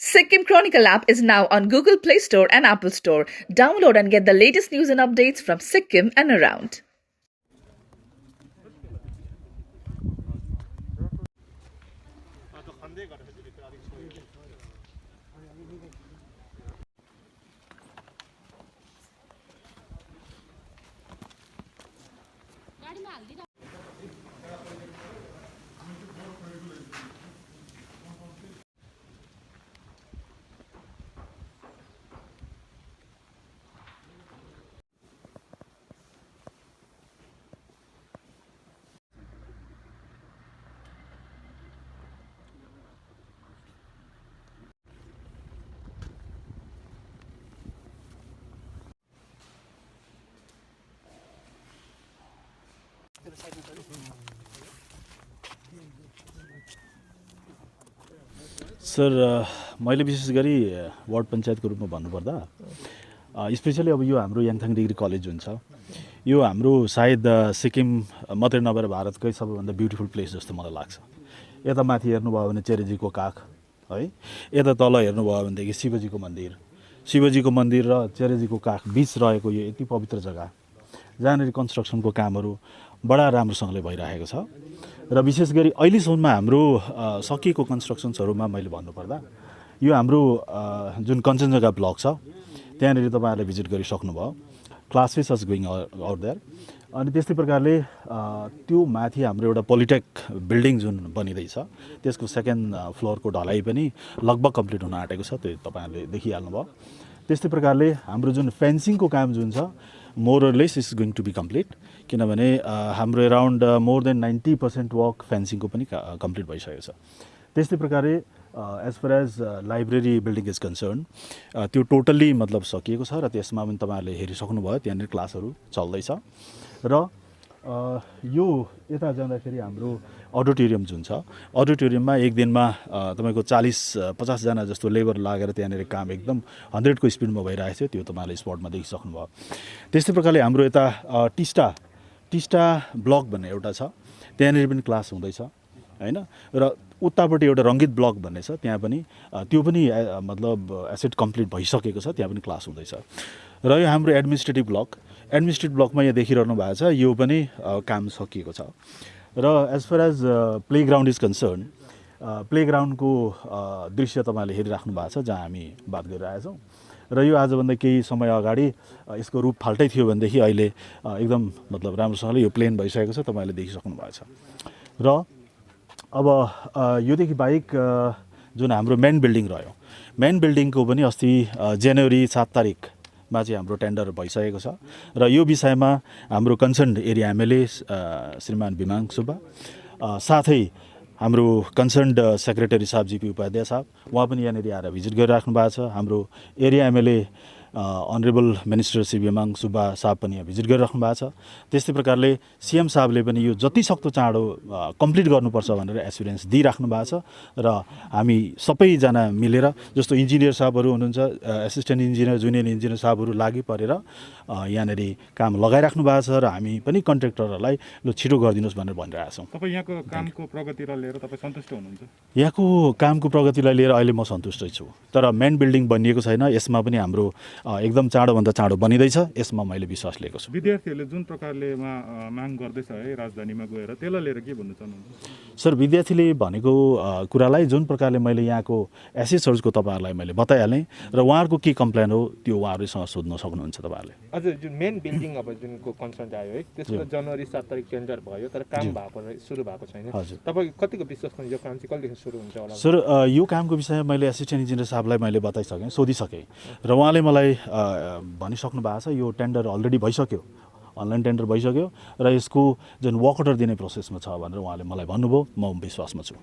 Sikkim Chronicle app is now on Google Play Store and Apple Store. Download and get the latest news and updates from Sikkim and around. Sir मैले विशेष गरी ward पञ्चायतको रूपमा भन्नुपर्दा specially अब यो हाम्रो याङथाङ डिग्री कलेज जुन छ यो हाम्रो सायद सिक्किम मात्रै नभएर भारतकै सबैभन्दा ब्युटिफुल प्लेस जस्तो मलाई लाग्छ। यता माथि हेर्नुभयो भने चेरेजीको काख है, यता तल हेर्नुभयो भनेदेखि शिवजीको मन्दिर र चेरेजीको काख बीच रहेको यो यति पवित्र जग्गा जहाँनिर कन्स्ट्रक्सनको कामहरू बडा राम्रोसँगले भइरहेको छ र विशेष गरी अहिलेसम्म हाम्रो सकिएको कन्स्ट्रक्सन्सहरूमा मैले भन्नुपर्दा यो हाम्रो जुन कञ्चनजङ्घा ब्लक छ त्यहाँनिर तपाईँहरूले भिजिट गरिसक्नुभयो। Classes is going out there. अनि त्यस्तै प्रकारले त्यो माथि हाम्रो एउटा पोलिटेक बिल्डिङ जुन बनिँदैछ त्यसको सेकेन्ड फ्लोरको ढलाइ पनि लगभग कम्प्लिट हुन आँटेको छ, त्यो तपाईँहरूले देखिहाल्नुभयो। त्यस्तै प्रकारले हाम्रो जुन फेन्सिङको काम जुन छ more or less is going to be complete, किनभने हाम्रो एराउन्ड मोर देन 90% वर्क फेन्सिङको पनि कम्प्लिट भइसकेको छ। त्यस्तै प्रकारले as far as library building is concern त्यो टोटल्ली मतलब सकिएको छ र त्यसमा पनि तपाईँहरूले हेरिसक्नुभयो, त्यहाँनिर क्लासहरू चल्दैछ। र यो यता जाँदाखेरि हाम्रो अडिटोरियम जुन छ अडिटोरियममा एक दिनमा तपाईँको 40-50 जना जस्तो लेबर लागेर त्यहाँनिर काम एकदम 100को स्पिडमा भइरहेको थियो, त्यो तपाईँहरूले स्पटमा देखिसक्नुभयो। त्यस्तै प्रकारले हाम्रो यता टिस्टा ब्लक भन्ने एउटा छ, त्यहाँनिर पनि क्लास हुँदैछ हैन। र उतापट्टि एउटा रङ्गित ब्लक भन्ने छ, त्यहाँ पनि त्यो पनि मतलब एसेट कम्प्लिट भइसकेको छ, त्यहाँ पनि क्लास हुँदैछ। र यो हाम्रो एडमिनिस्ट्रेटिभ ब्लकमा यहाँ देखिरहनु भएको छ, यो पनि काम सकिएको छ। र as far as playground is concern प्लेग्राउन्डको दृश्य तपाईँहरूले हेरिराख्नु भएको छ जहाँ हामी बात गरिरहेछौँ। र यो आजभन्दा केही समय अगाडि यसको रूप फाल्टै थियो भनेदेखि अहिले एकदम मतलब राम्रोसँगले यो प्लेन भइसकेको छ, तपाईँहरूले देखिसक्नु भएको छ। र अब योदेखि बाहेक जुन हाम्रो मेन बिल्डिङ रह्यो, मेन बिल्डिङको पनि अस्ति जनवरी 7 तारिकमा चाहिँ हाम्रो टेन्डर भइसकेको छ। र यो विषयमा हाम्रो कन्सर्न एरिया एमएलए श्रीमान भिमाङ सुब्बा साथै हाम्रो कन्सर्न्ड सेक्रेटरी साहब जीपी उपाध्याय साहब उहाँ पनि यहाँनिर आएर भिजिट गरिराख्नु भएको छ। हाम्रो area MLA honourable minister Shri Bhimang Subba sahab पनि यहाँ भिजिट गरिराख्नु भएको छ। त्यस्तै प्रकारले सीएम साहबले पनि यो जति सक्दो चाँडो कम्प्लिट गर्नुपर्छ भनेर एसुरेन्स दिइराख्नु भएको छ। र हामी सबैजना मिलेर जस्तो इन्जिनियर साहबहरू हुनुहुन्छ, एसिस्टेन्ट इन्जिनियर, जुनियर इन्जिनियर साहबहरू लागि परेर यहाँनिर काम लगाइराख्नु भएको छ र हामी पनि कन्ट्र्याक्टरहरूलाई लु छिटो गरिदिनुहोस् भनेर भनिरहेका छौँ। तपाईँ यहाँको कामको प्रगतिलाई लिएर तपाईँ सन्तुष्ट हुनुहुन्छ? यहाँको कामको प्रगतिलाई लिएर अहिले म सन्तुष्टै छु, तर मेन बिल्डिङ बनिएको छैन, यसमा पनि हाम्रो एकदम चाँडोभन्दा चाँडो बनिँदैछ, यसमा मैले विश्वास लिएको छु। विद्यार्थीहरूले जुन प्रकारले माग गर्दैछ है राजधानीमा गएर, त्यसलाई लिएर के भन्न चाहनुहुन्छ? सर, विद्यार्थीले भनेको कुरालाई जुन प्रकारले मैले यहाँको एसेट्सहरूको तपाईँहरूलाई मैले बताइहालेँ र उहाँहरूको के कम्प्लेन हो त्यो उहाँहरूसँग सोध्न सक्नुहुन्छ तपाईँहरूले। हजुर, जुन मेन बिल्डिङ अब जुनको कन्सर्न आयो है, त्यसको जनवरी 7 तारिक टेन्डर भयो तर काम सुरु भएको छैन। तपाईँ कतिको विश्वास गर्नु यो काम चाहिँ कहिलेदेखि सुरु हुन्छ होला? सर, यो कामको विषयमा मैले एसिस्टेन्ट इन्जिनियर साहबलाई मैले बताइसकेँ, सोधिसकेँ र उहाँले मलाई भनिसक्नु भएको छ यो टेन्डर अलरेडी भइसक्यो, अनलाइन टेन्डर भइसक्यो र यसको जुन वर्क अर्डर दिने प्रोसेसमा छ भनेर उहाँले मलाई भन्नुभयो, म विश्वासमा छु।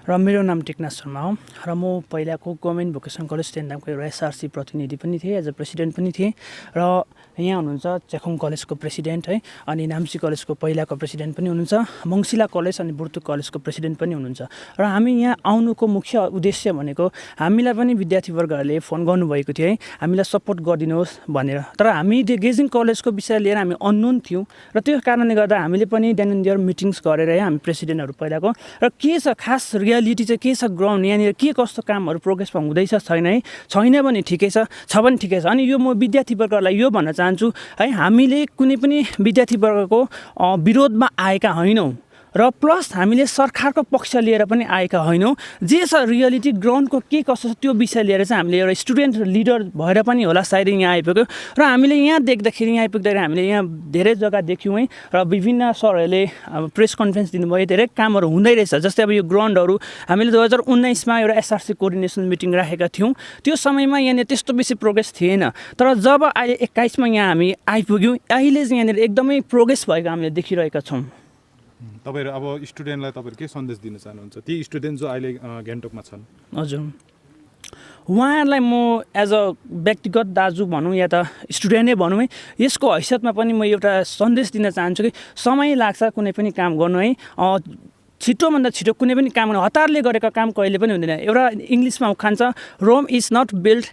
र मेरो नाम टेकनाथ शर्मा हो र म पहिलाको गभर्मेन्ट भोकेसनल कलेज टेन्डामको एउटा एसआरसी प्रतिनिधि पनि थिएँ, एज अ प्रेसिडेन्ट पनि थिएँ। र यहाँ हुनुहुन्छ चेखोङ कलेजको प्रेसिडेन्ट है, अनि नाम्ची कलेजको पहिलाको प्रेसिडेन्ट पनि हुनुहुन्छ, मङ्सिला कलेज अनि बुर्तुक कलेजको प्रेसिडेन्ट पनि हुनुहुन्छ। र हामी यहाँ आउनुको मुख्य उद्देश्य भनेको हामीलाई पनि विद्यार्थीवर्गहरूले फोन गर्नुभएको थियो है, हामीलाई सपोर्ट गरिदिनुहोस् भनेर। तर हामी त्यो गेजिङ कलेजको विषय लिएर हामी अननोन थियौँ र त्यो कारणले गर्दा हामीले पनि देन एन्ड देयर मिटिङ्स गरेर है हामी प्रेसिडेन्टहरू पहिलाको र के छ खास रियालिटी चाहिँ के छ ग्राउन्ड यहाँनिर के कस्तो कामहरू प्रोग्रेसमा हुँदैछ छैन है छैन भने ठिकै छ भने ठिकै छ। अनि यो म विद्यार्थीवर्गलाई यो भन्न चाहन्छु है हामीले कुनै पनि विद्यार्थीवर्गको विरोधमा आएका होइनौँ र प्लस हामीले सरकारको पक्ष लिएर पनि आएका होइनौँ। जे छ रियालिटी ग्राउन्डको के कस्तो छ त्यो विषय लिएर चाहिँ हामीले एउटा स्टुडेन्ट लिडर भएर पनि होला सायद यहाँ आइपुग्यो र हामीले यहाँ देख्दाखेरि यहाँ आइपुग्दाखेरि हामीले यहाँ धेरै जग्गा देख्यौँ है र विभिन्न सरहरूले प्रेस कन्फरेन्स दिनुभयो धेरै कामहरू हुँदै रहेछ। जस्तै अब यो ग्राउन्डहरू हामीले 2019मा एउटा एसआरसी कोअर्डिनेसन मिटिङ राखेका थियौँ त्यो समयमा यहाँनिर त्यस्तो बेसी प्रोग्रेस थिएन तर जब अहिले 21मा यहाँ हामी आइपुग्यौँ अहिले चाहिँ यहाँनिर एकदमै प्रोग्रेस भएको हामीले देखिरहेका छौँ। तपाईँहरू अब स्टुडेन्टलाई तपाईँहरू के सन्देश दिन चाहनुहुन्छ ती स्टुडेन्ट जो अहिले गान्तोकमा छन्? हजुर उहाँहरूलाई म एज अ व्यक्तिगत दाजु भनौँ या त स्टुडेन्ट नै भनौँ है यसको हैसियतमा पनि म एउटा सन्देश दिन चाहन्छु कि समय लाग्छ कुनै पनि काम गर्नु है छिटोभन्दा छिटो कुनै पनि काम गर्नु हतारले गरेको काम कहिले पनि हुँदैन। एउटा इङ्ग्लिसमा उखान छ Rome is not built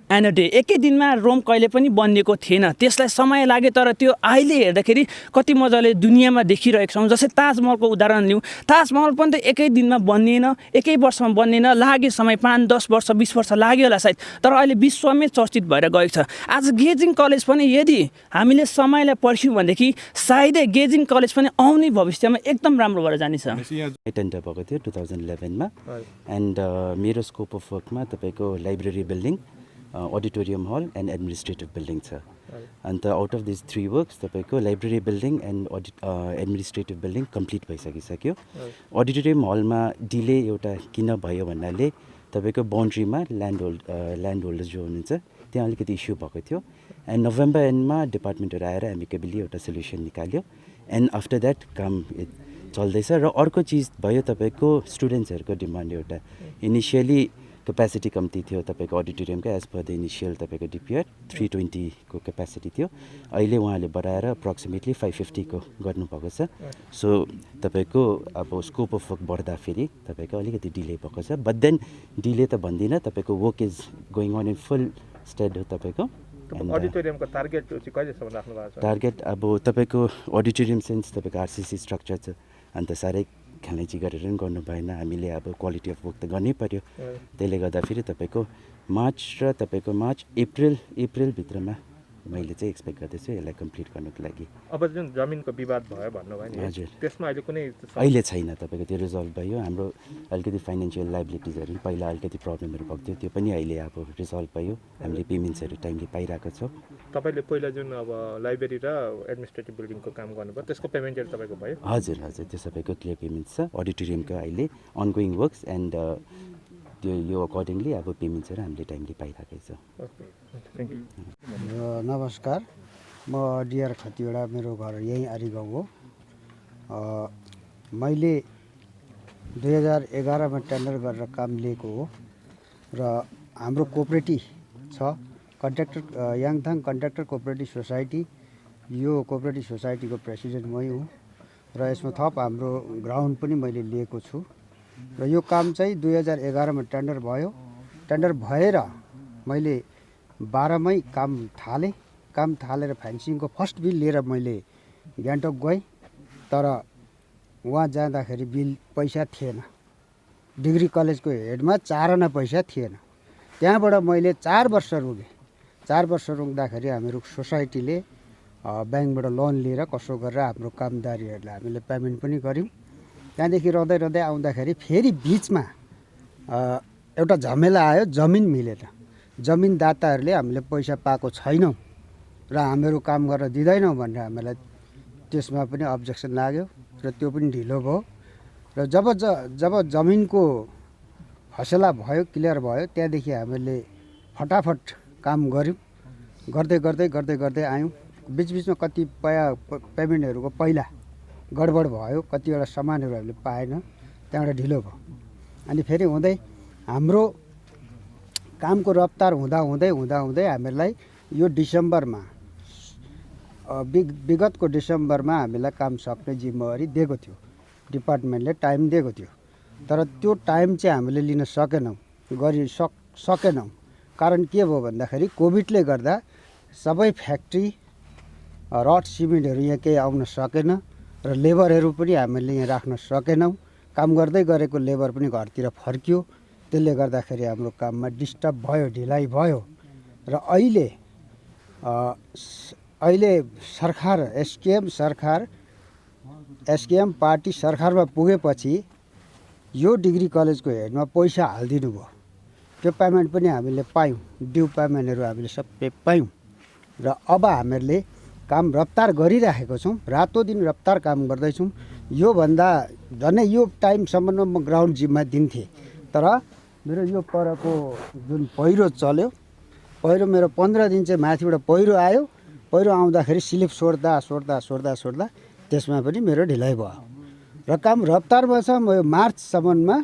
in a day एकै दिनमा रोम कहिले पनि बनिएको थिएन त्यसलाई समय लाग्यो तर त्यो अहिले हेर्दाखेरि कति मजाले दुनियाँमा देखिरहेको छौँ। जस्तै ताजमहलको उदाहरण लिउँ ताजमहल पनि त एकै दिनमा बनिएन एकै वर्षमा बनिएन लाग्यो समय 5-10 वर्ष 20 वर्ष लाग्यो होला सायद तर अहिले विश्वमै चर्चित भएर गएको छ। आज गेजिङ कलेज पनि यदि हामीले समयलाई पर्ख्यौँ भनेदेखि सायदै गेजिङ कलेज पनि आउने भविष्यमा एकदम राम्रो भएर जानेछ। टेन्डर भएको थियो 2011मा एन्ड मेरो स्कोप अफ वर्कमा तपाईँको library building auditorium hall and administrative building छ। And out of this 3 works तपाईँको library building and administrative building complete भइसकिसक्यो। अडिटोरियम हलमा डिले एउटा किन भयो भन्नाले तपाईँको बाउन्ड्रीमा ल्यान्ड होल्डर जो हुनुहुन्छ त्यहाँ अलिकति इस्यु भएको थियो एन्ड नोभेम्बर एन्डमा डिपार्टमेन्टहरू आएर एमिकेबली एउटा सोल्युसन निकाल्यो एन्ड आफ्टर द्याट काम चल्दैछ। र अर्को चिज भयो तपाईँको स्टुडेन्ट्सहरूको डिमान्ड एउटा इनिसियली क्यापेसिटी कम्ती थियो तपाईँको अडिटोरियमको एज पर द इनिसियल तपाईँको डिपिआर 320 को क्यापेसिटी थियो अहिले उहाँले बढाएर अप्रोक्सिमेटली 550 को गर्नुभएको छ। सो तपाईँको अब स्कोप अफ वर्क बढ्दाखेरि तपाईँको अलिकति डिले भएको छ बट देन डिले त भन्दिनँ तपाईँको work is going on in full stead हो तपाईँको। अडिटोरियमको टार्गेट चाहिँ कहिलेसम्म राख्नु भएको छ? टार्गेट अब तपाईँको अडिटोरियम सेन्स तपाईँको आरसिसी स्ट्रक्चर छ अन्त साह्रै खेलाइची गरेर पनि गर्नु भएन हामीले अब क्वालिटी अफ वर्क त गर्नै पर्यो त्यसले गर्दाखेरि तपाईँको मार्च अप्रिलभित्रमा मैले चाहिँ एक्सपेक्ट गर्दैछु यसलाई कम्प्लिट गर्नुको लागि। अब जुन जमिनको विवाद भयो भन्नुभयो नि हजुर त्यसमा अहिले कुनै अहिले छैन तपाईँको त्यो रिजल्भ भयो हाम्रो अलिकति फाइनेन्सियल लाइबिलिटिजहरू पहिला अलिकति प्रब्लमहरू भएको थियो त्यो पनि अहिले अब रिजल्भ भयो हामीले पेमेन्ट्सहरू टाइमली पाइरहेको छौँ। तपाईँले पहिला जुन अब लाइब्रेरी र एडमिनिस्ट्रेटिभ बिल्डिङको काम गर्नुभयो त्यसको पेमेन्टहरू तपाईँको भयो? हजुर त्यो सबैको क्लियर पेमेन्ट्स छ। अडिटोरियमको अहिले अनगोइङ वर्क्स एन्ड त्यो यो अकर्डिङली अब पेमेन्ट्सहरू हामीले टाइमली पाइरहेकै छ। नमस्कार म डिआर खतिवडा मेरो घर यहीँ आरी गाउँ हो। मैले 2011मा टेन्डर गरेर काम लिएको हो र हाम्रो कोअपरेटिभ छ contractor Yangthang contractor cooperative society यो कोअपरेटिभ सोसाइटीको प्रेसिडेन्ट मै हुँ र यसमा थप हाम्रो ग्राउन्ड पनि मैले लिएको छु र यो काम चाहिँ 2011मा टेन्डर भयो। टेन्डर भएर मैले 12मै काम थालेर फेन्सिङको फर्स्ट बिल लिएर मैले गान्तोक गएँ तर वहाँ जाँदाखेरि बिल पैसा थिएन। डिग्री कलेजको हेडमा 4 आना पैसा थिएन। त्यहाँबाट मैले 4 वर्ष रुँगेँ। 4 वर्ष रुँग्दाखेरि हाम्रो सोसाइटीले ब्याङ्कबाट लोन लिएर कसो गरेर हाम्रो कामदारीहरूलाई हामीले पेमेन्ट पनि गऱ्यौँ। त्यहाँदेखि रहँदै आउँदाखेरि फेरि बिचमा एउटा झमेला आयो जमिन मिलेन। जमिनदाताहरूले हामीले पैसा पाएको छैनौँ र हामीहरू काम गर्न दिँदैनौँ भनेर हामीलाई त्यसमा पनि अब्जेक्सन लाग्यो र त्यो पनि ढिलो भयो र जब जमिनको फसेला भयो क्लियर भयो त्यहाँदेखि हामीले फटाफट काम गऱ्यौँ। गर्दै आयौँ। बिचबिचमा कतिपय पेमेन्टहरूको पहिला गडबड भयो कतिवटा सामानहरू हामीले पाएन त्यहाँबाट ढिलो भयो अनि फेरि हुँदै हाम्रो कामको रफ्तार हुँदै हामीलाई यो डिसेम्बरमा विगतको डिसेम्बरमा हामीलाई काम सक्ने जिम्मेवारी दिएको थियो डिपार्टमेन्टले टाइम दिएको थियो तर त्यो टाइम चाहिँ हामीले लिन सकेनौँ। कारण के भयो भन्दाखेरि कोभिडले गर्दा सबै फ्याक्ट्री रड सिमेन्टहरू यहाँ केही आउन सकेन र लेबरहरू पनि हामीले यहाँ राख्न सकेनौँ काम गर्दै गरेको लेबर पनि घरतिर फर्कियो। त्यसले गर्दाखेरि हाम्रो काममा डिस्टर्ब भयो, ढिलाइ भयो र अहिले सरकार एसकेएम पार्टी सरकारमा पुगेपछि यो डिग्री कलेजको हेडमा पैसा हालिदिनु भयो। त्यो पेमेन्ट पनि हामीले पायौँ, ड्यू पेमेन्टहरू हामीले सबै पायौँ र अब हामीहरूले काम रफ्तार गरिराखेको छौँ, रातो दिन रफ्तार काम गर्दैछौँ। योभन्दा झन् यो टाइमसम्म म ग्राउन्ड जिम्मा दिन्थेँ, तर मेरो यो परको जुन पहिरो चल्यो, पहिरो मेरो 15 दिन चाहिँ माथिबाट पहिरो आयो। पहिरो आउँदाखेरि स्लिप सोर्दा त्यसमा पनि मेरो ढिलाइ भयो र काम रफ्तारमा छ। म यो मार्चसम्ममा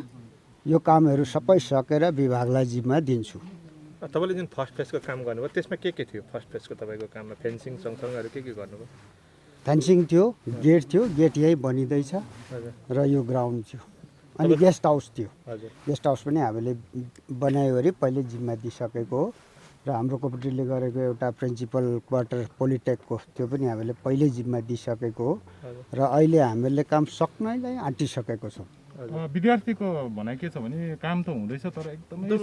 यो कामहरू सबै सकेर विभागलाई जिम्मा दिन्छु। तपाईँले जुन फर्स्ट फेजको काम गर्नुभयो त्यसमा के थियो? फर्स्ट फेजको तपाईँको काममा फेन्सिङ सँगसँगै के गर्नुभयो? फेन्सिङ थियो, गेट थियो, गेट यही बनिँदैछ र यो ग्राउन्ड थियो, अनि गेस्ट हाउस थियो। गेस्ट हाउस पनि हामीले बनायो अरे पहिले जिम्मा दिइसकेको हो र हाम्रो कोअपरेटिभले गरेको एउटा प्रिन्सिपल क्वार्टर पोलिटेकको त्यो पनि हामीले पहिल्यै जिम्मा दिइसकेको हो र अहिले हामीले काम सक्नलाई आँटिसकेको छौँ। विद्यार्थीको भनाइ के छ भने काम त हुँदैछ तर एकदमै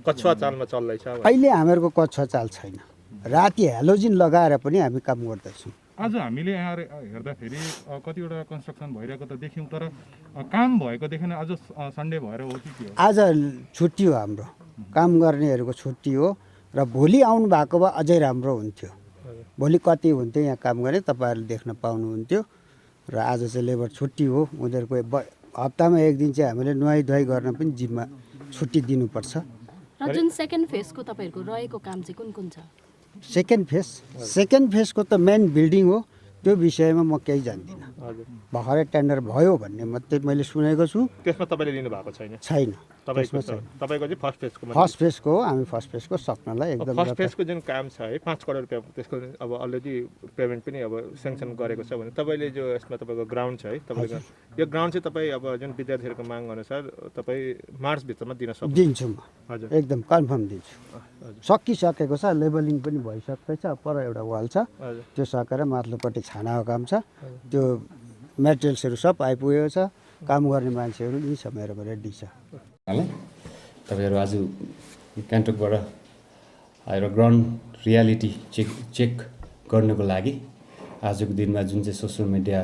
कछुवा चालमा चल्दैछ। अहिले हामीहरूको कछुवा चाल छैन, राति हेलोजिन लगाएर पनि हामी काम गर्दैछौँ। आज हामीले यहाँ हेर्दाखेरि कतिवटा कन्स्ट्रक्सन भइरहेको त देख्यौँ, तर काम भएको देखेन। आज सन्डे भएर हो कि के हो? आज छुट्टी हो, हाम्रो काम गर्नेहरूको छुट्टी हो र भोलि आउनु भएको भए अझै राम्रो हुन्थ्यो। भोलि कति हुन्थ्यो यहाँ काम गर्ने तपाईँहरूले देख्न पाउनुहुन्थ्यो र आज चाहिँ लेबर छुट्टी हो। उनीहरूको हप्तामा एक दिन चाहिँ हामीले नुहाई धुवाई गर्न पनि जिम्मा छुट्टी दिनुपर्छ। र जुन सेकेन्ड फेजको तपाईँहरूको रहेको काम चाहिँ कुन छ? सेकेन्ड फेजको त मेन बिल्डिङ हो, त्यो विषयमा म केही जान्दिनँ। भर्खरै टेन्डर भयो भन्ने मात्रै मैले सुनेको छु। त्यसमा तपाईँले लिनुभएको छैन? छैन, तपाईँको चाहिँ फर्स्ट फेजको हो। हामी फर्स्ट फेजको सक्नलाई एकदम फर्स्ट फेजको जुन काम छ है 5 करोड रुपियाँ, त्यसको अब अलरेडी पेमेन्ट पनि अब सेङ्सन गरेको छ भने तपाईँले जो यसमा तपाईँको ग्राउन्ड छ है, तपाईँको यो ग्राउन्ड चाहिँ तपाईँ अब जुन विद्यार्थीहरूको माग अनुसार तपाईँ मार्चभित्रमा दिन सक्नुहुन्छ? दिन्छु म, एकदम कन्फर्म दिन्छु। सकिसकेको छ, लेबलिङ पनि भइसकेको छ। पर एउटा वाल छ, त्यो सकेर माथिल्लोपट्टि छानाको काम छ, त्यो मेटेरियल्सहरू सब आइपुगेको छ। काम गर्ने मान्छेहरू यी छ, मेरोमा रेडी छ। तपाईँहरू आज गान्तोकबाट आएर ग्राउन्ड रियालिटी चेक गर्नको लागि आजको दिनमा जुन चाहिँ social media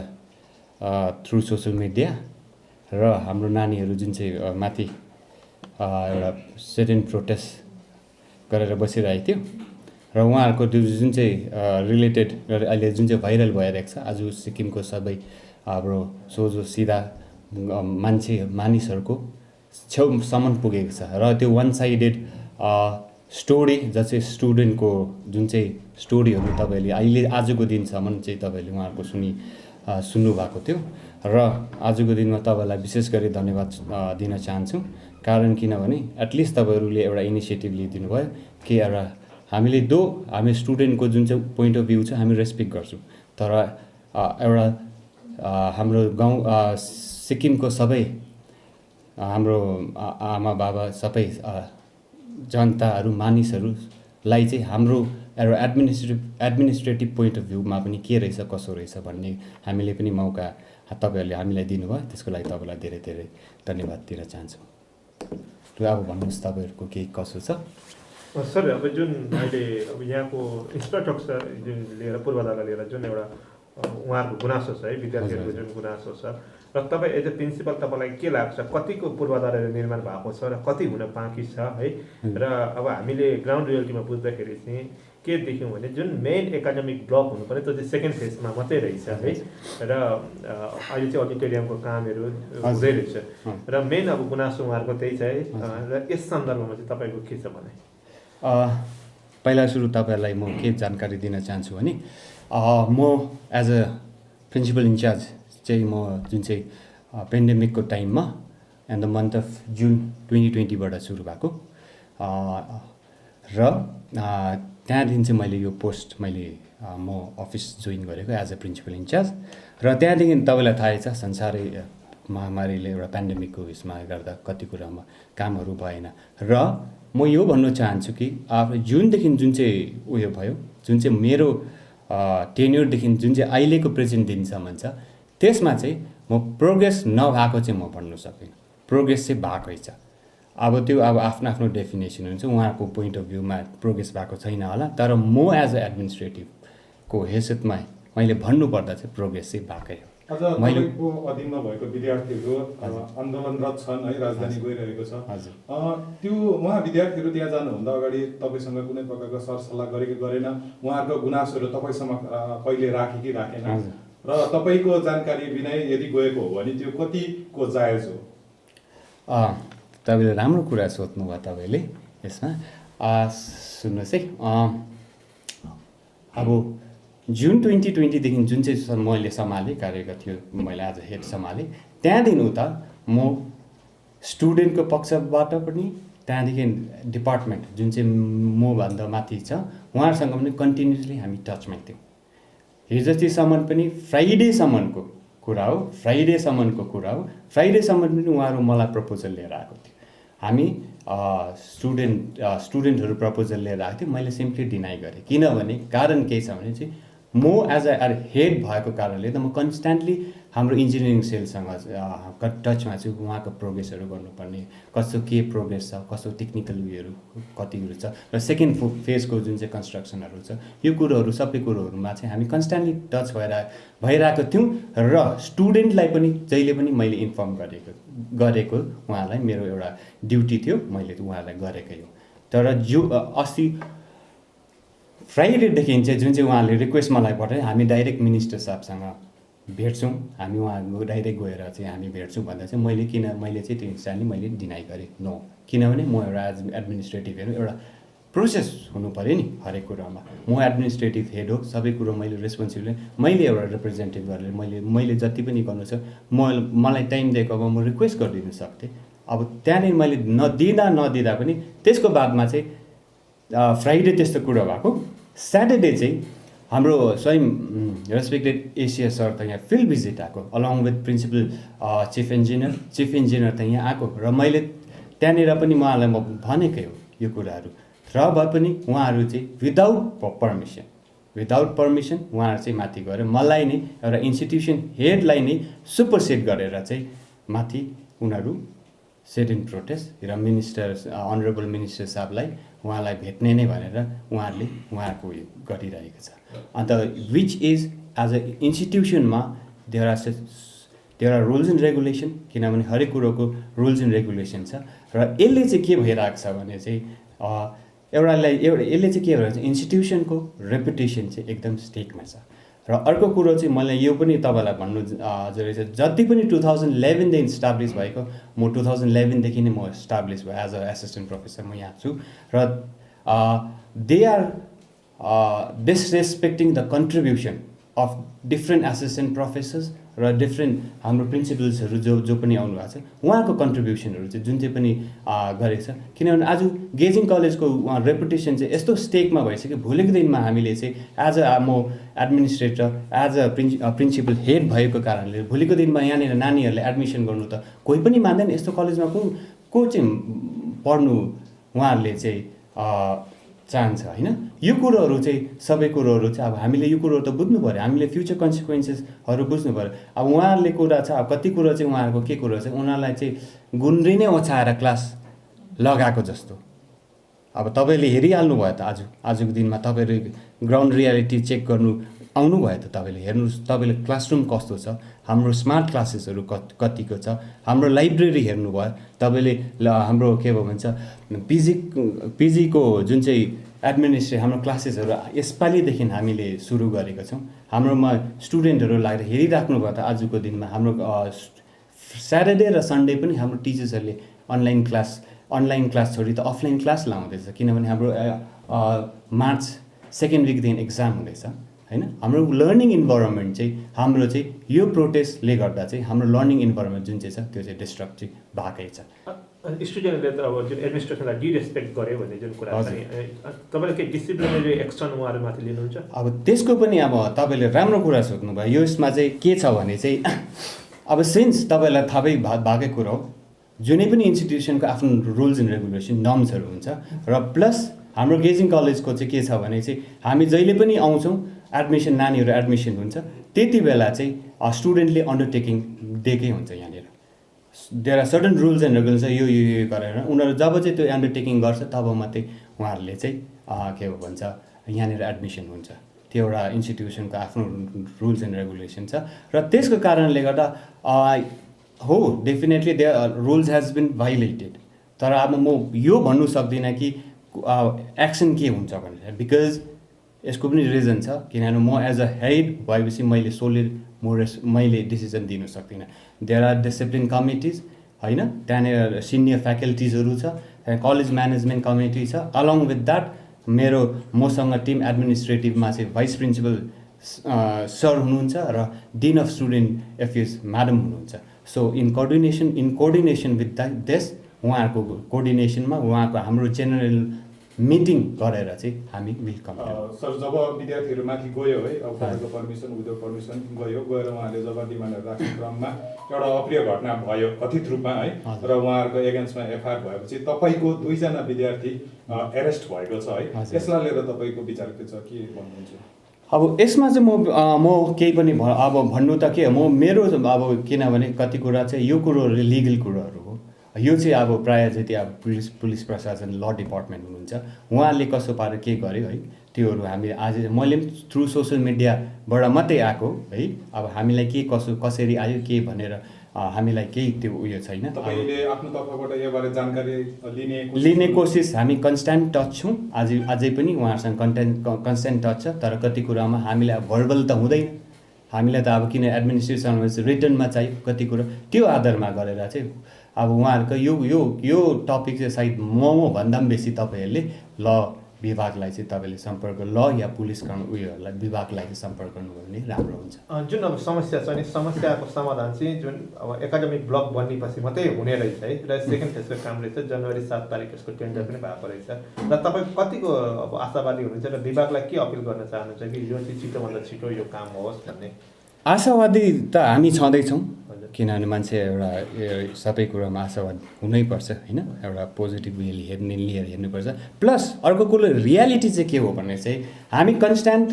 through social media र हाम्रो नानीहरू जुन चाहिँ माथि एउटा सेटेन प्रोटेस्ट गरेर बसिरहेको थियो र उहाँहरूको त्यो जुन चाहिँ रिलेटेड अहिले जुन चाहिँ भाइरल भइरहेको छ, आज सिक्किमको सबै हाम्रो सोझो सिधा मानिसहरूको छेउसम्म पुगेको छ र त्यो वान साइडेड स्टोरी जस्तै स्टुडेन्टको जुन चाहिँ स्टोरीहरू तपाईँले अहिले आजको दिनसम्म चाहिँ तपाईँले उहाँहरूको सुन्नु भएको थियो र आजको दिनमा तपाईँलाई विशेष गरी धन्यवाद दिन चाहन्छु। कारण किनभने एटलिस्ट तपाईँहरूले एउटा इनिसिएटिभ लिइदिनु भयो कि एउटा हामी स्टुडेन्टको जुन चाहिँ पोइन्ट अफ भ्यू छ हामी रेस्पेक्ट गर्छौँ, तर एउटा हाम्रो गाउँ सिक्किमको सबै हाम्रो आमा बाबा सबै जनताहरू मानिसहरूलाई चाहिँ हाम्रो एउटा एडमिनिस्ट्रेटिभ पोइन्ट अफ भ्यूमा पनि के रहेछ कसो रहेछ भन्ने हामीले पनि मौका तपाईँहरूले हामीलाई दिनुभयो। त्यसको लागि तपाईँलाई धेरै धेरै धन्यवाद दिन चाहन्छु। र अब भन्नुहोस् तपाईँहरूको केही कसो छ? सर, अब जुन अहिले अब यहाँको इन्फ्रास्ट्रक्चर जुन लिएर पूर्वाधारलाई लिएर जुन एउटा उहाँहरूको गुनासो छ है, विद्यार्थीहरूको जुन गुनासो छ, र तपाईँ एज अ प्रिन्सिपल तपाईँलाई के लाग्छ कतिको पूर्वाधारहरू निर्माण भएको छ र कति हुन बाँकी छ है? र अब हामीले ग्राउन्ड रियालिटीमा बुझ्दाखेरि चाहिँ के देख्यौँ भने जुन मेन एकाडेमिक ब्लक हुनुपर्ने त्यो चाहिँ सेकेन्ड फेजमा मात्रै रहेछ है, र अहिले चाहिँ अडिटोरियमको कामहरू हुँदै रहेछ र मेन अब गुनासो उहाँहरूको त्यही छ है। र यस सन्दर्भमा चाहिँ तपाईँको के छ भने? पहिला सुरु तपाईँहरूलाई म के जानकारी दिन चाहन्छु भने म एज अ प्रिन्सिपल इन्चार्ज चाहिँ म जुन चाहिँ पेन्डेमिकको टाइममा इन द मन्थ अफ जुन 2020बाट सुरु भएको र त्यहाँदेखि चाहिँ मैले यो पोस्ट म अफिस जोइन गरेको एज अ प्रिन्सिपल इन्चार्ज। र त्यहाँदेखि तपाईँलाई थाहै छ संसारै महामारीले एउटा पेन्डेमिकको उयसमा गर्दा कति कुरामा कामहरू भएन। र म यो भन्न चाहन्छु कि जुनदेखि जुन चाहिँ उयो भयो, जुन चाहिँ मेरो टेन्योरदेखि जुन चाहिँ अहिलेको प्रेजेन्ट दिनसम्म छ, त्यसमा चाहिँ म प्रोग्रेस नभएको चाहिँ म भन्नु सक्दिनँ, प्रोग्रेस चाहिँ भएकै छ। अब त्यो अब आफ्नो आफ्नो डेफिनेसन हुन्छ, उहाँहरूको पोइन्ट अफ भ्यूमा प्रोग्रेस भएको छैन होला, तर म एज अ एडमिनिस्ट्रेटिभको हैसियतमा मैले भन्नुपर्दा चाहिँ प्रोग्रेस चाहिँ भएकै हो। अझ तपाईँको अधीनमा भएको विद्यार्थीहरू आन्दोलनरत छन् है, राजधानी गइरहेको छ। त्यो उहाँ विद्यार्थीहरू त्यहाँ जानुभन्दा अगाडि तपाईँसँग कुनै प्रकारको सरसल्लाह गरेको गरेन, उहाँहरूको गुनासोहरू तपाईँसँग कहिले राखे कि राखेन, र तपाईँको जानकारी बिना यदि गएको हो भने त्यो कतिको जायज हो? तपाईँले राम्रो कुरा सोध्नुभयो तपाईँले यसमा। सुन्नुहोस् है, अब जुन 2020देखि जुन चाहिँ मैले सम्हालेँ कार्यगत थियो, मैले आज हेड सम्हालेँ, त्यहाँदेखि उता म स्टुडेन्टको पक्षबाट पनि, त्यहाँदेखि डिपार्टमेन्ट जुन चाहिँ मभन्दा माथि छ उहाँहरूसँग पनि कन्टिन्युसली हामी टचमा थियौँ। हिजोतिसम्म पनि फ्राइडेसम्मको कुरा हो, फ्राइडेसम्म पनि उहाँहरू मलाई प्रपोजल लिएर आएको थियो। हामी स्टुडेन्टहरू प्रपोजल लिएर आएको थियो, मैले सिम्पली डिनाई गरेँ। किनभने कारण के छ भने चाहिँ म एज अ हेड भएको कारणले त म कन्स्ट्यान्टली हाम्रो इन्जिनियरिङ सेलसँग टचमा छु। उहाँको प्रोग्रेसहरू गर्नुपर्ने, कस्तो के प्रोग्रेस छ, कस्तो टेक्निकल उयोहरू कतिहरू छ, र सेकेन्ड फेजको जुन चाहिँ कन्स्ट्रक्सनहरू छ, यो कुरोहरू सबै कुरोहरूमा चाहिँ हामी कन्स्ट्यान्टली टच भइरहेको थियौँ। र स्टुडेन्टलाई पनि जहिले पनि मैले इन्फर्म गरेको उहाँलाई मेरो एउटा ड्युटी थियो, मैले उहाँलाई गरेकै हो। तर जो अस्ति फ्राइडेदेखि चाहिँ जुन चाहिँ उहाँले रिक्वेस्ट मलाई पठाए, हामी डाइरेक्ट मिनिस्टर साहबसँग भेट्छौँ, हामी उहाँको डाइरेक्ट गएर चाहिँ हामी भेट्छौँ भन्दा चाहिँ मैले चाहिँ त्यो इन्स्टान्टली मैले डिनाई गरेँ, नो। किनभने म एउटा एडमिनिस्ट्रेटिभ हेड, एउटा प्रोसेस हुनु पऱ्यो नि हरेक कुरामा। म एडमिनिस्ट्रेटिभ हेड हो, सबै कुरो मैले रेस्पोन्सिबिलिटी, मैले एउटा रिप्रेजेन्टेटिभ गरेर मैले जति पनि गर्नु छ मलाई टाइम दिएको अब म रिक्वेस्ट गरिदिनु सक्थेँ। अब त्यहाँनिर मैले नदिँदा पनि त्यसको बादमा चाहिँ फ्राइडे त्यस्तो कुरा भएको। स्याटरडे चाहिँ हाम्रो स्वयं रेस्पेक्टेड एसिया सर त यहाँ फिल्ड भिजिट आएको, along with principal chief engineer त यहाँ आएको, र मैले त्यहाँनिर पनि उहाँलाई म भनेकै हो यो कुराहरू। र भए पनि उहाँहरू चाहिँ विदाउट पर्मिसन उहाँहरू चाहिँ माथि गएर मलाई नै एउटा इन्स्टिट्युसन हेडलाई नै सुपरसेट गरेर चाहिँ माथि उनीहरू सेट इन प्रोटेस्ट, र अनरेबल मिनिस्टर साहबलाई उहाँलाई भेट्ने नै भनेर उहाँहरूको उयो गरिरहेको छ। अन्त विच इज एज अ इन्स्टिट्युसनमा there are rules and regulation, किनभने हरेक कुरोको रुल्स एन्ड रेगुलेसन छ। र यसले चाहिँ के भइरहेको छ भने चाहिँ यसले चाहिँ के भइरहेको छ, इन्स्टिट्युसनको रेपुटेसन चाहिँ एकदम स्टेकमा छ। र अर्को कुरो चाहिँ मलाई यो पनि तपाईँलाई भन्नु जरुरी छ, जति पनि 2011देखि इस्टाब्लिस भएको, म 2011देखि नै म इस्टाब्लिस भयो एज अ एसिस्टेन्ट प्रोफेसर, म यहाँ छु। र they are disrespecting the contribution of different assistant professors र डिफ्रेन्ट हाम्रो प्रिन्सिपल्सहरू जो पनि आउनु भएको छ, उहाँको कन्ट्रिब्युसनहरू चाहिँ जुन चाहिँ पनि गरेको छ। किनभने आज गेजिङ कलेजको रेपुटेसन चाहिँ यस्तो स्टेकमा भइसक्यो, भोलिको दिनमा हामीले चाहिँ एज अ म administrator, as a principal head भएको कारणले भोलिको दिनमा यहाँनिर नानीहरूले एडमिसन गर्नु त कोही पनि मान्दैन। यस्तो कलेजमा को चाहिँ पढ्नु उहाँहरूले चाहिँ चाहन्छ होइन। यो कुरोहरू चाहिँ सबै कुरोहरू चाहिँ अब हामीले यो कुरोहरू त बुझ्नु पऱ्यो, हामीले फ्युचर कन्सिक्वेन्सेसहरू बुझ्नु पऱ्यो। अब उहाँहरूले कुरा छ, अब कति कुरो चाहिँ उहाँहरूको के कुरो छ, उनीहरूलाई चाहिँ गुन्द्री नै ओछ्याएर क्लास लगाएको जस्तो। अब तपाईँले हेरिहाल्नु भयो त, आजको दिनमा तपाईँहरू ग्राउन्ड रियालिटी चेक गर्नु आउनुभयो त, तपाईँले हेर्नुहोस्, तपाईँले क्लासरुम कस्तो छ, हाम्रो स्मार्ट क्लासेसहरू कतिको छ, हाम्रो लाइब्रेरी हेर्नुभयो तपाईँले, हाम्रो के भन्छ पिजीको जुन चाहिँ हाम्रो क्लासेसहरू यसपालिदेखि हामीले सुरु गरेका छौँ। हाम्रोमा स्टुडेन्टहरू लागेर हेरिराख्नु भयो त, आजको दिनमा हाम्रो स्याटरडे र सन्डे पनि हाम्रो टिचर्सहरूले अनलाइन क्लास छोडी त अफलाइन क्लास लाउँदैछ। किनभने हाम्रो मार्च सेकेन्ड विकदेखि एक्जाम हुँदैछ होइन। हाम्रो लर्निङ इन्भाइरोमेन्ट चाहिँ हाम्रो चाहिँ यो प्रोटेस्टले गर्दा चाहिँ हाम्रो लर्निङ इन्भाइरोमेन्ट जुन चाहिँ छ त्यो चाहिँ डिस्ट्रक्ट चाहिँ भएकै छ। स्टुडेन्टले त अब जुन एडमिनिस्ट्रेसनलाई डिरेस्पेक्ट गर्यो भन्ने जुन कुरा छ, तपाईँले के डिसिप्लिनरी एक्सन उहाँहरूमाथि लिनुहुन्छ? अब त्यसको पनि अब तपाईँले राम्रो कुरा सोध्नुभयो। यो यसमा चाहिँ के छ भने चाहिँ अब सिन्स तपाईँलाई थाहै भएकै कुरा हो, जुनै पनि इन्स्टिट्युसनको आफ्नो रुल्स एन्ड रेगुलेसन नर्म्सहरू हुन्छ। र प्लस हाम्रो गेजिङ कलेजको चाहिँ के छ भने चाहिँ हामी जहिले पनि आउँछौँ, एडमिसन नानीहरू एडमिसन हुन्छ त्यति बेला चाहिँ स्टुडेन्टले अन्डरटेकिङ दिएकै हुन्छ यहाँनिर there are certain rules and regulation यो गरेर उनीहरू जब चाहिँ त्यो अन्डरटेकिङ गर्छ तब मात्रै उहाँहरूले चाहिँ के भन्छ यहाँनिर एडमिसन हुन्छ त्यो एउटा इन्स्टिट्युसनको आफ्नो रुल्स एन्ड रेगुलेसन छ र त्यसको कारणले गर्दा हो definitely they rules has been violated तर अब म यो भन्नु सक्दिनँ कि एक्सन के हुन्छ भनेर बिकज यसको पनि रिजन छ किनभने म एज अ हेड भएपछि मैले सोली मैले डिसिजन दिन सक्दिनँ देयर आर डिसिप्लिन कमिटिज होइन त्यहाँनिर सिनियर फ्याकल्टिजहरू छ त्यहाँ कलेज म्यानेजमेन्ट कमिटी छ अलङ विथ द्याट मेरो मसँग टिम एडमिनिस्ट्रेटिभमा चाहिँ भाइस प्रिन्सिपल सर हुनुहुन्छ र डिन अफ स्टुडेन्ट एफेयर्स म्याडम हुनुहुन्छ so in coordination with this उहाँहरूको कोअर्डिनेसनमा उहाँको हाम्रो जेनरल मिटिङ गरेर चाहिँ हामी विल कम सर जब विद्यार्थीहरू माथि गयो है अब तपाईँको पर्मिसन विदाउट पर्मिसन गयो गएर उहाँले जब डिमान्डहरू राख्ने क्रममा एउटा अप्रिय घटना भयो कथित रूपमा है र उहाँहरूको एगेन्स्टमा एफआइआर भएपछि तपाईँको 2 जना विद्यार्थी एरेस्ट भएको छ है यसलाई लिएर तपाईँको विचार के छ के भन्नुहुन्छ अब यसमा चाहिँ म केही पनि अब भन्नु त के म मेरो अब किनभने कति कुरा चाहिँ यो कुरोहरू लिगल कुरोहरू हो यो चाहिँ अब प्रायः जति अब पुलिस प्रशासन ल डिपार्टमेन्ट हुनुहुन्छ उहाँले कसो पारेर के गर्यो है त्योहरू हामी आज मैले पनि थ्रु सोसियल मिडियाबाट मात्रै आएको है अब हामीलाई के कसरी आयो के भनेर हामीलाई केही त्यो उयो छैन तपाईले आफ्नो तर्फबाट यसबारे जानकारी लिने कोसिस हामी कन्स्ट्यान्ट टच छौँ अझै पनि उहाँहरूसँग कन्स्ट्यान्ट टच छ तर कति कुरामा हामीलाई भर्बल त हुँदैन हामीलाई त अब किन एडमिनिस्ट्रेसन रिटर्नमा चाहियो कति कुरा त्यो आधारमा गरेर चाहिँ अब उहाँहरूको यो टपिक चाहिँ सायद म भन्दा पनि बेसी तपाईँहरूले ल विभागलाई चाहिँ तपाईँले सम्पर्क ल या पुलिस उयोहरूलाई विभागलाई चाहिँ सम्पर्क गर्नुभयो भने राम्रो हुन्छ जुन अब समस्या छ नि समस्याको समाधान चाहिँ जुन अब एकाडेमिक ब्लक बन्नेपछि मात्रै हुने रहेछ है र सेकेन्ड फेजको कामले चाहिँ जनवरी 7 तारिक यसको टेन्डर पनि भएको रहेछ र तपाईँ कतिको अब आशावादी हुनुहुन्छ र विभागलाई के अपिल गर्न चाहनुहुन्छ कि यो चाहिँ छिटोभन्दा छिटो यो काम होस् भन्ने आशावादी त हामी छँदैछौँ किनभने मान्छे एउटा सबै कुरामा आशावादी हुनैपर्छ होइन एउटा पोजिटिभ वेले लिएर हेर्नुपर्छ प्लस अर्को कुरो रियालिटी चाहिँ के हो भने चाहिँ हामी कन्स्ट्यान्ट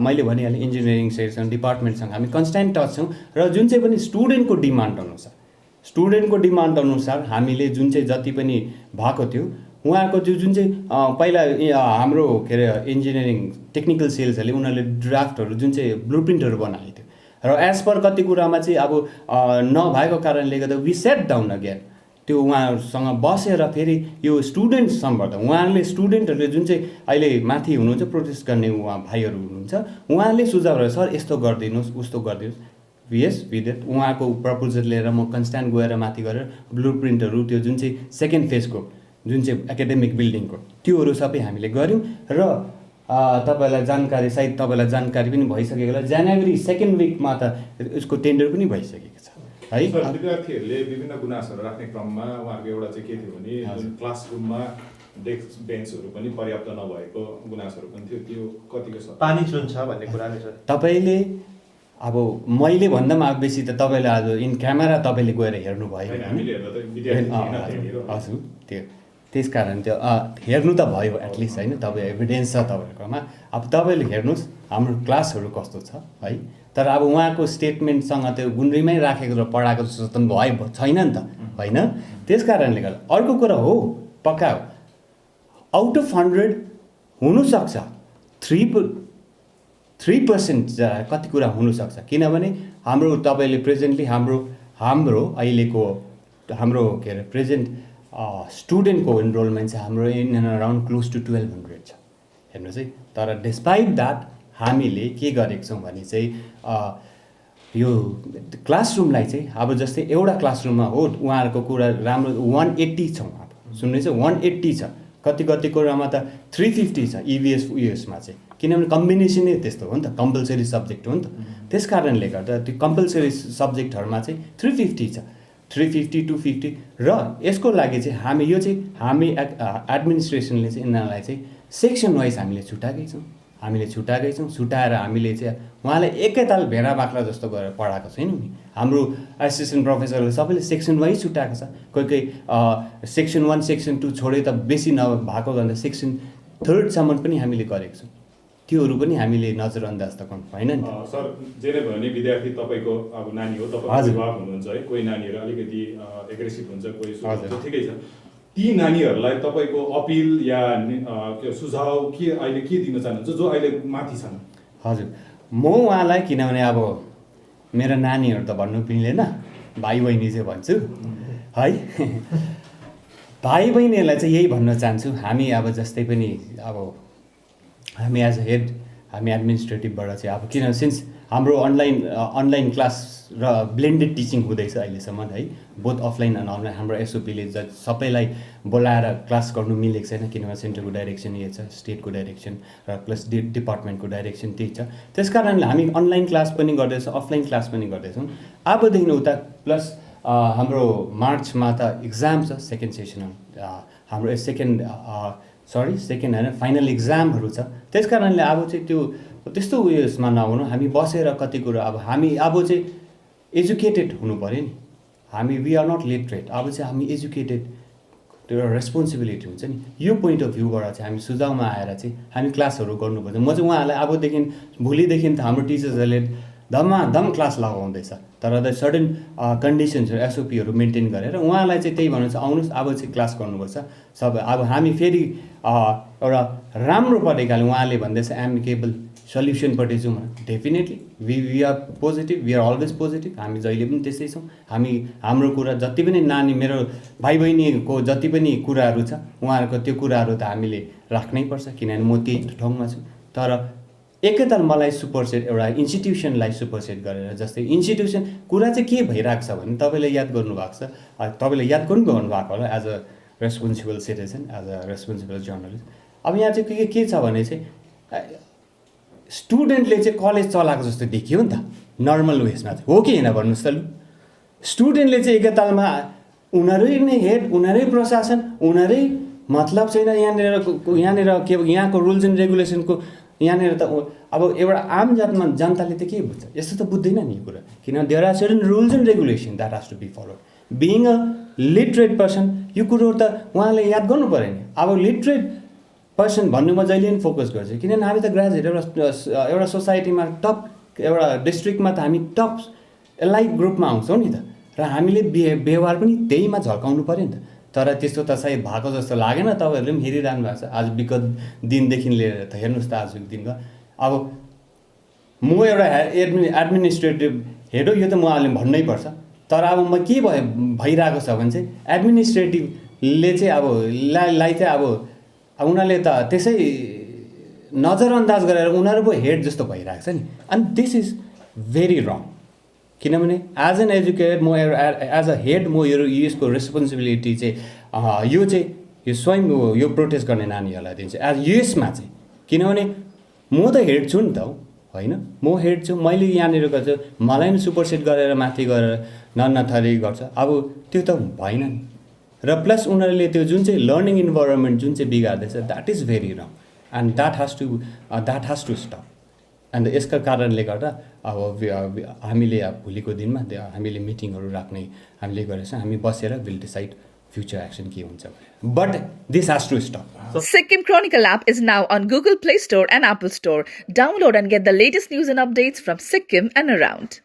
मैले भनिहालेँ इन्जिनियरिङ सेक्सन डिपार्टमेन्टसँग हामी कन्स्ट्यान्ट टच छौँ र जुन चाहिँ पनि स्टुडेन्टको डिमान्ड अनुसार हामीले जुन चाहिँ जति पनि भएको थियो उहाँको जुन चाहिँ पहिला हाम्रो के अरे इन्जिनियरिङ टेक्निकल सेल्सहरूले उनीहरूले ड्राफ्टहरू जुन चाहिँ ब्लुप्रिन्टहरू बनाएको थियो र एज पर कति कुरामा चाहिँ अब नभएको कारणले गर्दा वी सेट डाउन अगेन त्यो उहाँहरूसँग बसेर फेरि यो स्टुडेन्ट सम्बन्ध उहाँहरूले स्टुडेन्टहरूले जुन चाहिँ अहिले माथि हुनुहुन्छ प्रोटेस्ट गर्ने उहाँ भाइहरू हुनुहुन्छ उहाँले सुझाव गरेर सर यस्तो गरिदिनुहोस् उस्तो गरिदिनुहोस् यस विदेट उहाँको प्रपोजल लिएर म कन्स्ट्यान्ट गएर माथि गरेर ब्लु प्रिन्टहरू त्यो जुन चाहिँ सेकेन्ड फेजको जुन चाहिँ एकाडेमिक बिल्डिङको त्योहरू सबै हामीले गऱ्यौँ र तपाईँलाई जानकारी पनि भइसकेको होला जनवरी 2nd विकमा त यसको टेन्डर पनि भइसकेको छ है विद्यार्थीहरूले विभिन्न गुनासोहरू राख्ने क्रममा उहाँहरूको एउटा चाहिँ के थियो भने जुन क्लासरुममा डेस्क बेन्चहरू पनि पर्याप्त नभएको गुनासोहरू पनि थियो त्यो कतिको छ पानी जुन छ भन्ने कुरा नै छ तपाईँले अब मैले भन्दा पनि बेसी त तपाईँले आज इन क्यामेरा तपाईँले गएर हेर्नु भयो हजुर त्यो त्यस कारण त्यो हेर्नु त भयो एटलिस्ट होइन तपाईँ एभिडेन्स छ तपाईँहरूकोमा अब तपाईँले हेर्नुहोस् हाम्रो क्लासहरू कस्तो छ है तर अब उहाँको स्टेटमेन्टसँग त्यो गुन्द्रीमै राखेको र पढाएको जस्तो त भयो छैन नि त होइन त्यस कारणले गर्दा अर्को कुरा हो पक्का हो आउट अफ 100 हुनसक्छ 3% कति कुरा हुनसक्छ किनभने हाम्रो तपाईँले प्रेजेन्टली हाम्रो अहिलेको हाम्रो के अरे प्रेजेन्ट स्टुडेन्टको इनरोलमेन्ट चाहिँ हाम्रो in and around close to 1200 छ हेर्नुहोस् है तर डिस्पाइट द्याट हामीले के गरेको छौँ भने चाहिँ यो क्लासरुमलाई चाहिँ अब जस्तै एउटा क्लासरुममा हो उहाँहरूको कुरा राम्रो 180 छौँ अब सुन्नुहोस् 180 छ कति कुरामा त 350 छ इभिएस उयसमा चाहिँ किनभने कम्बिनेसनै त्यस्तो हो नि त कम्पलसरी सब्जेक्ट हो नि त त्यस कारणले गर्दा त्यो कम्पलसरी सब्जेक्टहरूमा चाहिँ 350 छ 350 250 र यसको लागि चाहिँ हामी एडमिनिस्ट्रेसनले चाहिँ यिनीहरूलाई चाहिँ सेक्सन वाइज हामीले छुट्याएकै छौँ छुट्याएर हामीले चाहिँ उहाँलाई एकैताल भेडा बाख्रा जस्तो गरेर पढाएको छैनौँ नि हाम्रो एसिस्टेन्ट प्रोफेसरले सबैले सेक्सन वाइज छुट्याएको छ कोही सेक्सन 1 सेक्सन 2 छोडे त बेसी नभएको भन्दा सेक्सन 3 सम्म पनि हामीले गरेको छौँ त्योहरू पनि हामीले नजरअन्दाज त गर्नु भएन नि त। सर जे नै भयो भने विद्यार्थी तपाईँको अब नानी हो, तपाईँ अभिभावक हुनुहुन्छ है, कोही नानीहरू अलिकति एग्रेसिभ हुन्छ, कोही हुन्छ, ठिकै छ। ती नानीहरूलाई तपाईँको अपिल या सुझाव के अहिले के दिन चाहनुहुन्छ जो अहिले माथि छन्? हजुर, म उहाँलाई, किनभने अब मेरो नानीहरू त भन्नु मिलेन, भाइ बहिनी चाहिँ भन्छु है। भाइ बहिनीहरूलाई चाहिँ यही भन्न चाहन्छु, हामी अब जस्तै पनि अब हामी एज अ हेड, हामी एडमिनिस्ट्रेटिभबाट चाहिँ अब किन सिन्स हाम्रो अनलाइन क्लास र ब्लेन्डेड टिचिङ हुँदैछ अहिलेसम्म है, बोथ अफलाइन एन्ड अनलाइन। हाम्रो एसओपीले सबैलाई बोलाएर क्लास गर्नु मिलेको छैन, किनभने सेन्टरको डाइरेक्सन यही छ, स्टेटको डाइरेक्सन र प्लस डिपार्टमेन्टको डाइरेक्सन त्यही छ। त्यस कारणले हामी अनलाइन क्लास पनि गर्दैछौँ, अफलाइन क्लास पनि गर्दैछौँ। अबदेखि उता प्लस हाम्रो मार्चमा त इक्जाम छ, सेकेन्ड सेसन हाम्रो सेकेन्ड होइन फाइनल इक्जामहरू छ। त्यस कारणले अब चाहिँ त्यो त्यस्तो उयसमा नहुनु, हामी बसेर कति कुरा अब हामी अब चाहिँ एजुकेटेड हुनु पऱ्यो नि। हामी वी आर नट लिटरेट, अब चाहिँ हामी एजुकेटेड, त्यो एउटा रेस्पोन्सिबिलिटी हुन्छ नि। यो पोइन्ट अफ भ्यूबाट चाहिँ हामी सुझाउमा आएर चाहिँ हामी क्लासहरू गर्नुपर्छ। म चाहिँ उहाँहरूलाई अबदेखि भोलिदेखि त हाम्रो टिचर्सहरूले धमाधम क्लास लगाउँदैछ, तर द सर्टेन कन्डिसन्सहरू एसओपीहरू मेन्टेन गरेर उहाँलाई चाहिँ त्यही भन्नु छ, आउनुहोस् अब चाहिँ क्लास गर्नुपर्छ सब। अब हामी फेरि एउटा राम्रो तरिकाले उहाँले भन्दैछ एमिकेबल सल्युसनपट्टि जाउँ भने definitely we are positive, we are always positive. हामी जहिले पनि त्यस्तै छौँ। हामी हाम्रो कुरा जति पनि नानी मेरो भाइ बहिनीको जति पनि कुराहरू छ उहाँहरूको त्यो कुराहरू त हामीले राख्नै पर्छ, किनभने म त्यही ठाउँमा छु। तर एकैताल मलाई सुपरसेट एउटा इन्स्टिट्युसनलाई सुपरसेट गरेर, जस्तै इन्स्टिट्युसन कुरा चाहिँ के भइरहेको छ भने तपाईँले याद गर्नुभएको छ, तपाईँले याद गर्नुभएको होला as a responsible citizen, as a responsible journalist. अब यहाँ चाहिँ के छ भने चाहिँ स्टुडेन्टले चाहिँ कलेज चलाएको जस्तो देखियो नि त नर्मल वेसमा चाहिँ, हो कि होइन भन्नुहोस् त लु। स्टुडेन्टले चाहिँ एकैतालमा उनीहरू नै हेड, उनीहरू प्रशासन, उनीहरू मतलब छैन यहाँनिर के यहाँको रुल्स एन्ड रेगुलेसनको यहाँनिर त अब एउटा आम जनताले त के बुझ्छ, यस्तो त बुझ्दैन नि यो कुरा। किनभने there are certain rules and regulation that has to be followed. Being a literate person यो कुरो त उहाँले याद गर्नु पऱ्यो नि। अब लिटरेट पर्सन भन्नु म जहिले पनि फोकस गर्छु, किनभने हामी त ग्रेजुएट एउटा सोसाइटीमा टप, एउटा डिस्ट्रिक्टमा त हामी टप एलाइट ग्रुपमा आउँछौँ नि त, र हामीले व्यवहार पनि त्यहीमा झल्काउनु पऱ्यो नि त। तर त्यस्तो त सायद भएको जस्तो लागेन, तपाईँहरूले पनि हेरिरहनु भएको छ आज विगत दिनदेखि लिएर त हेर्नुहोस् त आजको दिनको। अब म एउटा एडमिनिस्ट्रेटिभ हेड हो, यो त म अहिले भन्नै पर्छ। तर अब म के भइरहेको छ भने चाहिँ एडमिनिस्ट्रेटिभले चाहिँ अब लाई चाहिँ अब उनीहरूले त त्यसै नजरअन्दाज गरेर उनीहरू पो हेड जस्तो भइरहेको छ नि। अनि दिस इज भेरी रङ, किनभने एज एन एजुकेटेड म एज अ हेड म यसको रेस्पोन्सिबिलिटी चाहिँ यो स्वयं यो प्रोटेस्ट गर्ने नानीहरूलाई दिन्छु एज युएसमा चाहिँ। किनभने म त हेड छु नि त होइन, म हेड छु, मैले यहाँनिर गर्छु, मलाई पनि सुपरसेट गरेर माथि गरेर नन्नथरी गर्छ। अब त्यो त भएन नि। र प्लस उनीहरूले त्यो जुन चाहिँ लर्निङ इन्भाइरोमेन्ट जुन चाहिँ बिगार्दैछ that is very wrong and that has to stop. अन्त यसका कारणले गर्दा अब हामीले भोलिको दिनमा हामीले मिटिङहरू राख्ने हामीले गरेको छौँ। हामी बसेर विल डिसाइड future action के हुन्छ भने, but this has to stop. Sikkim Chronicle app is now on Google Play Store and Apple Store. Download and get the latest news and updates from Sikkim and around.